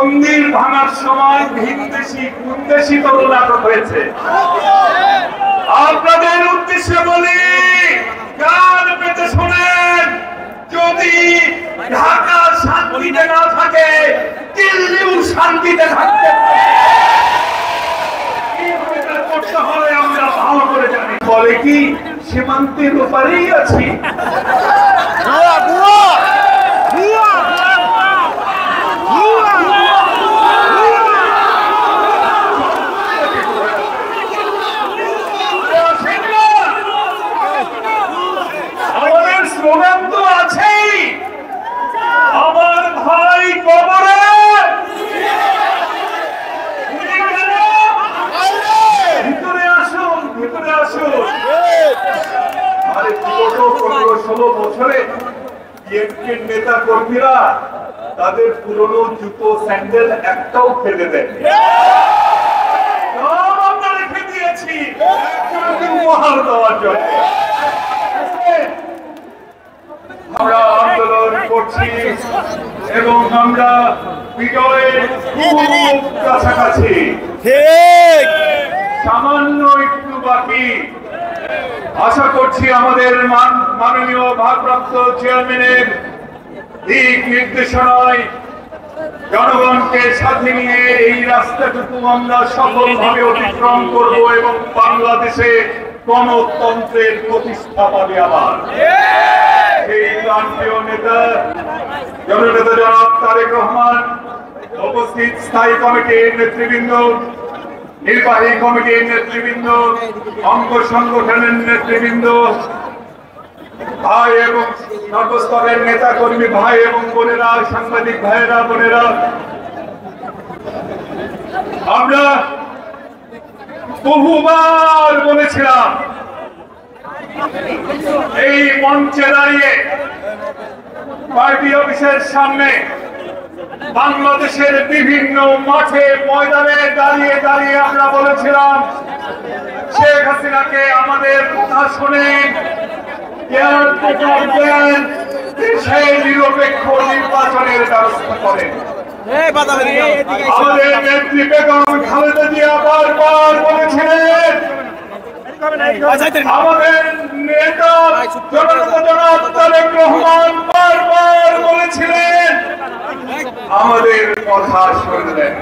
মন্দির ভাঙার সময় ভিনদেশি কুন্দেশি তরু নাটক হয়েছে। আপনাদের উদ্দেশ্যে বলি, কান পেতে শোনেন, যদি ঢাকা শান্তিতে না থাকে, দিল্লিও শান্তিতে থাকতে করতে হবে আমরা ভালো করে জানি। বলে কি সীমান্তের ওপারেই আছি। আমাদের স্লোগান তো আছেই, আমার ভাই কবরে ভিতরে আসুন, ভিতরে আসুন। আরে 15-16 বছরে বিএনপির নেতা কর্মীরা তাদের পুরনো জুতো স্যান্ডেল একটাও ফেলে দেয়, আমরা রেখে দিয়েছি উপহার দেওয়ার জন্য। আমরা আন্দোলন করছি এবং আমরা বিজয়ের খুব কাছাকাছি, সামান্য একটু বাকি। আশা করছি আমাদের মাননীয় ভারপ্রাপ্ত চেয়ারম্যানের দিক নির্দেশনায় জনগণকে সাথে নিয়ে এই রাস্তাটুকু আমরা সফলভাবে অতিক্রম করব এবং বাংলাদেশে গণতন্ত্রের প্রতিষ্ঠা পাবে আবার। সেই প্রান্তীয় নেতা জননেতা জনাব তারেক রহমান, উপস্থিত স্থায়ী কমিটির নেতৃবৃন্দ, নির্বাহী কমিটির নেতৃবৃন্দ, অঙ্গ সংগঠনের নেতৃবৃন্দ, ভাই এবং সর্বস্তরের নেতা কর্মী ভাই এবং বোনেরা, সাংবাদিক ভাইয়েরা বোনেরা, আমরা বহুবার বলেছিলাম এই মঞ্চে দাঁড়িয়ে পার্টি অফিসের সামনে, বাংলাদেশের বিভিন্ন মাঠে ময়দানে দাঁড়িয়ে দাঁড়িয়ে আমরা বলেছিলাম শেখ হাসিনাকে আমাদের কথা শুনে সেই নিরপেক্ষ নির্বাচনের ব্যবস্থা করেন। আমাদের নেত্রী বেগম খালেদা জিয়া বারবার বলেছিলেন, আমাদের নেতা জনাব তারেক রহমান বারবার বলেছিলেন, আমাদের কথা শুনলেন,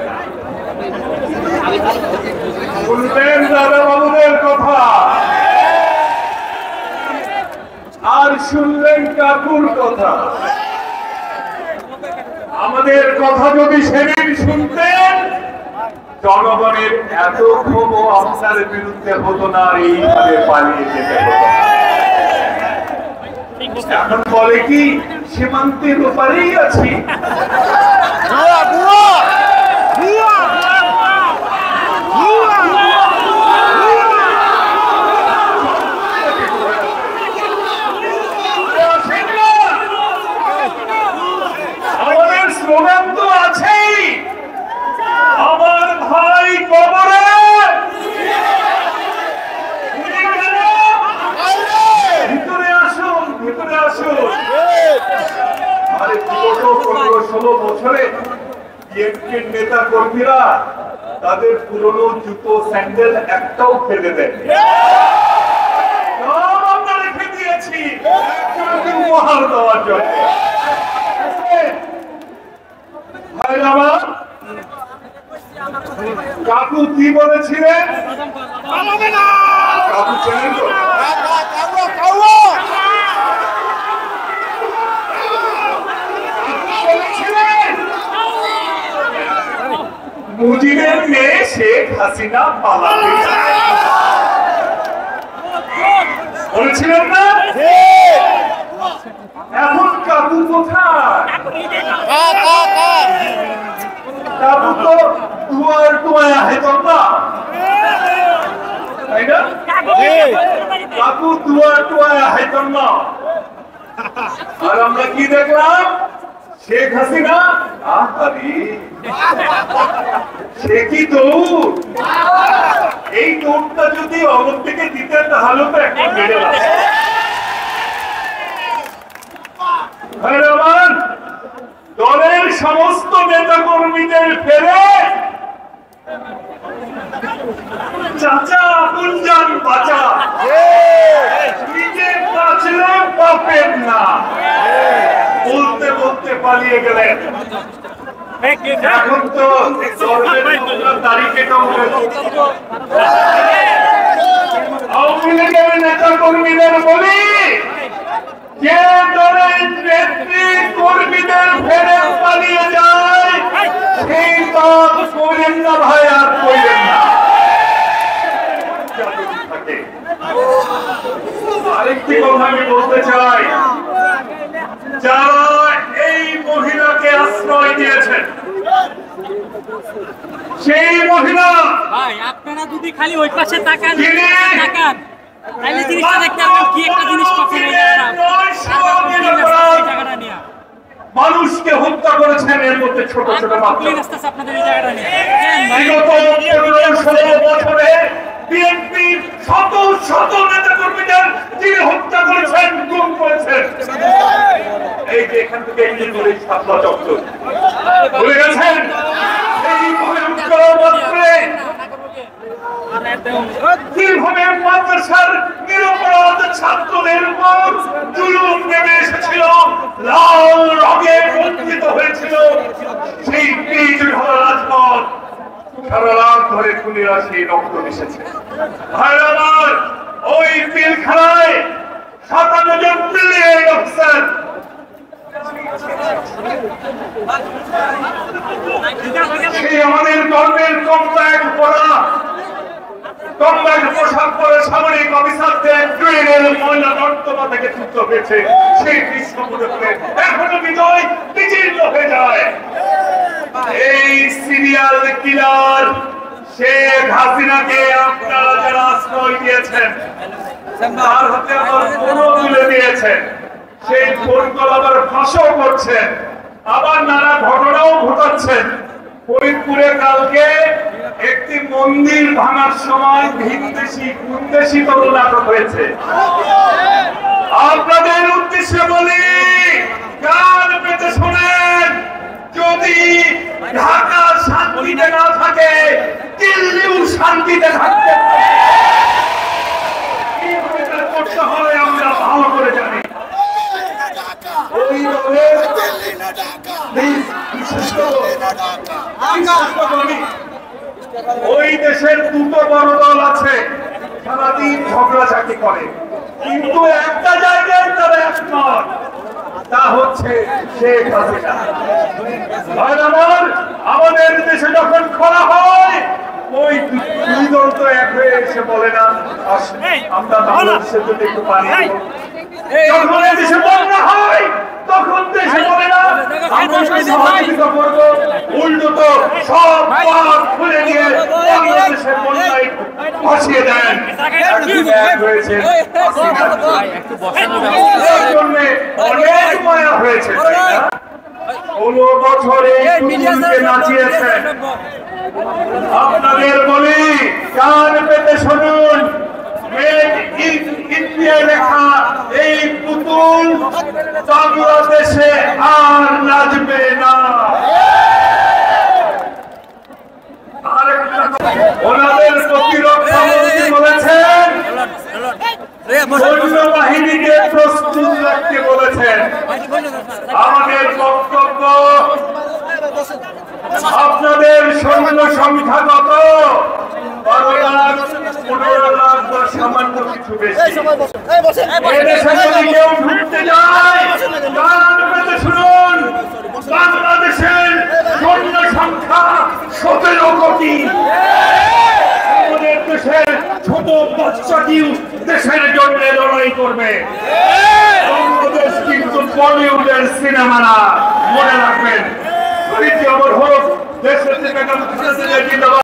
শুনলেন দাদা বাবুদের কথা, আর শুনলেন কাকুর কথা। আমাদের কথা যদি সেদিন শুনতেন, জনগণের এত ক্ষোভ আপনার বিরুদ্ধে হতো না, এইভাবে পালিয়ে যেতে হতো। এখন বলে কি সীমান্তের ওপারেই আছি। আমাদের স্লোগান তো আছেই, আমার ভাই কবরে ভিতরে আসুন, ভিতরে আসুন। আরে 15-16 বছরে বিএনপির নেতা কর্মীরা তাদের পুরনো জুতো স্যান্ডেল একটাও ফেলে দেয়, আমরা রেখে দিয়েছি উপহার দেওয়ার জন্য। কাকু কি বলেছিলেন? কাকু চেনেন তো? মুজিবের মেয়ে শেখ হাসিনা পালাতে বলেছিলেন না? এখন কাকু কোথায়? কাকু তো দুয়ার দুয়ায় আহেতন না, তাই না? কাকু দুয়ার দুয়ায় আহেতন না। আর আমরা কি দেখলাম? শেখ হাসিনা সে কি দৌড়! এই দৌড়টা যদি অলিম্পিকে দিতে তাহলে তো একটা মেডেল আছে। দলের সমস্ত নেতা কর্মীদের ফেলে চাচা গুঞ্জান বাঁচা, নিজে বাঁচলে বাপের না বলতে বলতে পালিয়ে গেলেন। এখন তো তারিখে আওয়ামী লীগের নেতা কর্মীদের বলি, যে দলের নেত্রী কর্মীদের ফেলে পালিয়ে যায় সেই কাজ করেন না ভাই, আর করেন না। আরেকটি কথা আমি বলতে চাই, যারা এই মহিলাকে আশ্রয় দিয়েছেন, সেই মহিলা ভাই আপনারা যদি খালি ওই পাশে তাকান তাহলে জিনিসটা দেখতে পাবেন কি একটা জিনিস কখন মানুষকে হত্যা করেছেন। এর মধ্যে ছোট ছোট বাচ্চা আপনাদের এই জায়গাটা নিয়ে বিগত 15-16 বছরে বিএনপির শত শত নেতা কর্মীদের তিনি হত্যা করেছেন, গুম করেছেন। এই যে এখান থেকে ইঞ্জিন করে সাতলা চত্বর ভুলে গেছেন। এই ভয়ঙ্কর মাত্রে কিভাবে মাদ্রাসার নিরপরাধ ছাত্রদের উপর জুলুম নেমে এসেছিল, লাল রঙে রঞ্জিত হয়েছিল সেই পিচঢালা রাজপথ। সারা রাত ধরে খুনিরা সেই রক্ত মিশেছে। ভাইরাবার ওই পিলখানায় 57 জন ব্রিগেড অফিসার সেই আমাদের ধর্মের কমব্যাক পরা কমব্যাক পোশাক পরে সামরিক অফিসারদের ট্রেনের ময়লা নর্দমা থেকে যুক্ত হয়েছে। সেই দৃশ্য মনে করে এখনো বিজয় বিজীর্ণ হয়ে যায়। এই সিরিয়াল কিলার শেখ হাসিনাকে আপনারা যারা আশ্রয় দিয়েছেন, তার হাতে আবার ফোনও তুলে দিয়েছেন, সেই ফোন কল আবার ফাঁসও করছেন, আবার নানা ঘটনাও ঘটাচ্ছেন। ফরিদপুরে কালকে একটি মন্দির ভাঙার সময় ভিনদেশি কুন্দেশি তরুণ আটক হয়েছে। আপনাদের উদ্দেশ্যে বলি, কান পেতে শোনেন, যদি ঢাকা শান্তিতে না থাকে, দিল্লিও শান্তিতে থাকতে কিভাবে তা করতে হয় আমরা ভালো করে জানি। ওই দেশের দুটো বড় দল আছে, সারাদিন ঝগড়াঝাটি করে, কিন্তু একটা জায়গায় তারা একমত, তা হচ্ছে শেখ হাসিনা। আমাদের দেশে যখন খরা হয়, ওই দুই দল তো এক হয়ে এসে বলে না আমরা বাংলাদেশের জন্য একটু পানি দেব। যখন দেশে বন্যা হয় তখন দেশে বলে না আমরা সহযোগিতা করবো, উল্টো তো সব পথ খুলে দিয়ে বাংলাদেশের বন্যায় ভাসিয়ে দেন। হয়েছে অনেক মায়া হয়েছে, 16 বছরে নাচিয়েছেন। আপনাদের বলি, কান পেতে শুনুন, মেড ইন ইন্ডিয়া লেখা এই পুতুল বাংলাদেশে আর নাচবে না। ওনাদের প্রতিরক্ষা মন্ত্রী বলেছেন সৈন্যবাহিনীকে প্রস্তুত রাখতে বলেছেন। আমাদের বক্তব্য, আপনাদের সৈন্য সংখ্যা কত? 12 লাখ, 15 লাখ বা সামান্য কিছু বেশি। এদেশে যদি কেউ ঢুকতে যায়, কান পেতে শুনুন, বাংলাদেশের সৈন্য সংখ্যা 17 কোটি। আমাদের দেশের ছোট বাচ্চাটিও দেশের জন্য লড়াই করবে। বাংলাদেশ কিন্তু বলিউডের সিনেমা না, মনে রাখবেন। অমর হোক দেশের থেকে